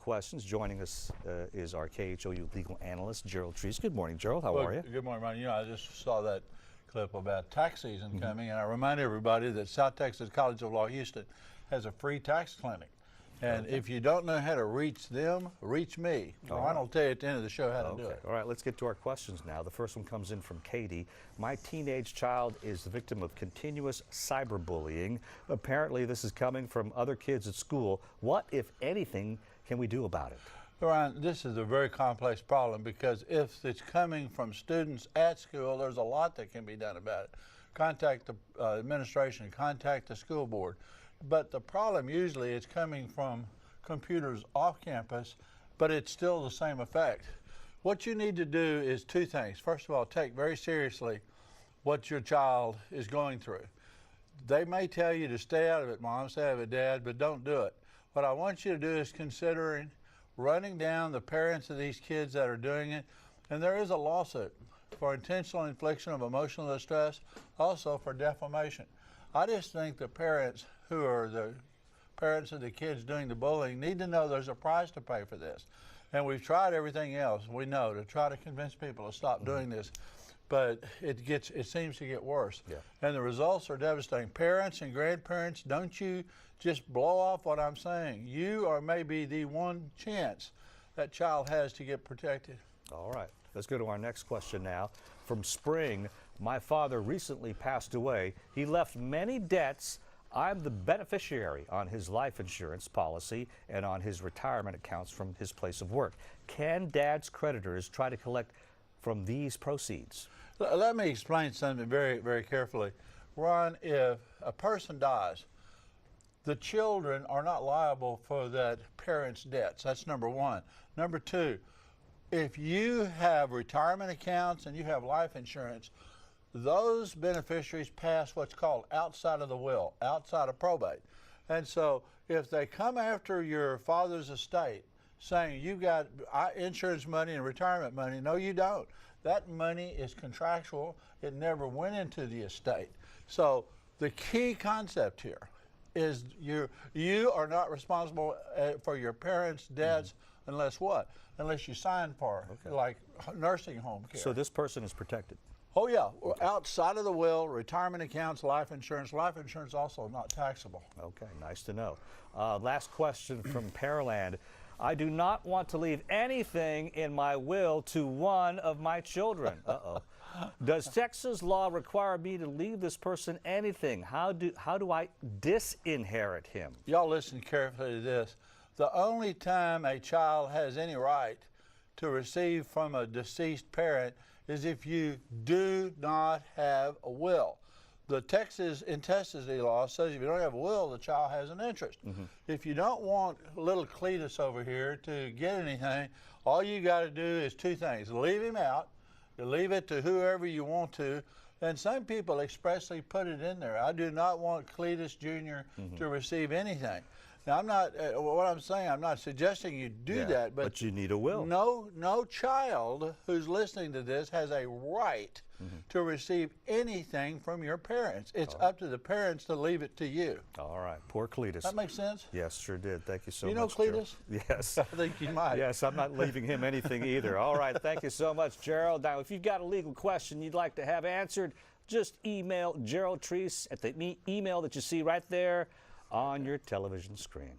questions. Joining us is our KHOU Legal Analyst Gerald Treece. Good morning, Gerald. How are you? Good morning, Ron. You know, I just saw that clip about tax season coming, and I remind everybody that South Texas College of Law Houston has a free tax clinic. And if you don't know how to reach them, reach me. Ron will tell you at the end of the show how to do it. All right, let's get to our questions now. The first one comes in from Katie. My teenage child is the victim of continuous cyberbullying. Apparently, this is coming from other kids at school. What, if anything, can we do about it? Ron, this is a very complex problem because if it's coming from students at school, there's a lot that can be done about it. Contact the administration, contact the school board. But the problem usually is coming from computers off campus, but it's still the same effect. What you need to do is two things. First of all, take very seriously what your child is going through. They may tell you to stay out of it, Mom, stay out of it, Dad, but don't do it. What I want you to do is considering running down the parents of these kids that are doing it, and there is a lawsuit for intentional infliction of emotional distress, also for defamation. I just think the parents who are the parents of the kids doing the bullying need to know there's a price to pay for this. And we've tried everything else, we know, to try to convince people to stop doing this, but it seems to get worse. Yeah. And the results are devastating. Parents and grandparents, don't you just blow off what I'm saying. You are maybe the one chance that child has to get protected. All right, let's go to our next question now. From Spring, my father recently passed away. He left many debts. I'm the beneficiary on his life insurance policy and on his retirement accounts from his place of work. Can Dad's creditors try to collect from these proceeds? Let me explain something very, very carefully. Ron, if a person dies, the children are not liable for that parent's debts. That's number one. Number two, if you have retirement accounts and you have life insurance, those beneficiaries pass what's called outside of the will, outside of probate. And so if they come after your father's estate saying you got insurance money and retirement money, no, you don't. That money is contractual. It never went into the estate. So the key concept here is you are not responsible for your parents' debts unless what? Unless you sign for like nursing home care. So this person is protected? Oh yeah, outside of the will, retirement accounts, life insurance. Life insurance also not taxable. Okay, nice to know. Last question from Pearland. I do not want to leave anything in my will to one of my children. Uh-oh. Does Texas law require me to leave this person anything? How do I disinherit him? Y'all listen carefully to this. The only time a child has any right to receive from a deceased parent is if you do not have a will. The Texas intestacy law says if you don't have a will, the child has an interest. If you don't want little Cletus over here to get anything, all you got to do is two things. Leave him out. You leave it to whoever you want to. And some people expressly put it in there. I do not want Cletus Jr. to receive anything. Now, I'm not, what I'm saying, I'm not suggesting you do that, but you need a will. No child who's listening to this has a right to receive anything from your parents. It's up to the parents to leave it to you. All right, poor Cletus. That makes sense? Yes, sure did. Thank you so much. You know Cletus? Gerald. Yes. I think you might. Yes, I'm not leaving him anything either. All right, thank you so much, Gerald. Now, if you've got a legal question you'd like to have answered, just email Gerald Treece at the email that you see right there on your television screen.